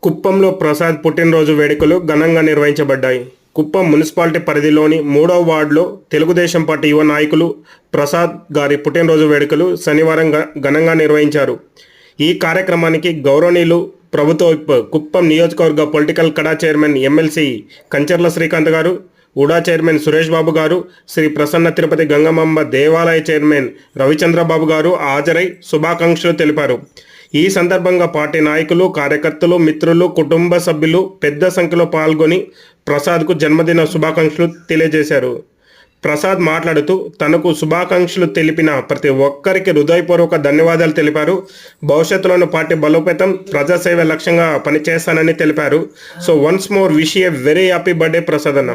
కుప్పంలో ప్రసాద్ పుట్టినరోజు వేడుకలు ఘనంగా నిర్వహించబడ్డాయి. కుప్పం మున్సిపాలిటీ పరిధిలోని 3వ వార్డులో తెలుగుదేశం పార్టీ యువ నాయకులు ప్రసాద్ గారి పుట్టినరోజు వేడుకలు శనివారం ఘనంగా నిర్వహించారు. ఈ కార్యక్రమానికి గౌరవనీయులు ప్రభుత్వ విప్, కుప్పం నియోజకవర్గ పొలిటికల్ కడా చైర్మన్ ఎమ్మెల్సీ కంచర్ల శ్రీకాంత్ గారు, ఉడా చైర్మన్ సురేష్ బాబు గారు, శ్రీ ప్రసన్న తిరుపతి గంగమాంబ దేవాలయ చైర్మన్ రవిచంద్రబాబు గారు హాజరై శుభాకాంక్షలు తెలిపారు. ఈ సందర్భంగా పార్టీ నాయకులు, కార్యకర్తలు, మిత్రులు, కుటుంబ సభ్యులు పెద్ద సంఖ్యలో పాల్గొని ప్రసాద్కు జన్మదిన శుభాకాంక్షలు తెలియజేశారు. ప్రసాద్ మాట్లాడుతూ తనకు శుభాకాంక్షలు తెలిపిన ప్రతి ఒక్కరికి హృదయపూర్వక ధన్యవాదాలు తెలిపారు. భవిష్యత్తులోని పార్టీ బలోపేతం, ప్రజాసేవ లక్ష్యంగా పనిచేస్తానని తెలిపారు. So once more wish a very happy birthday Prasad అన్న.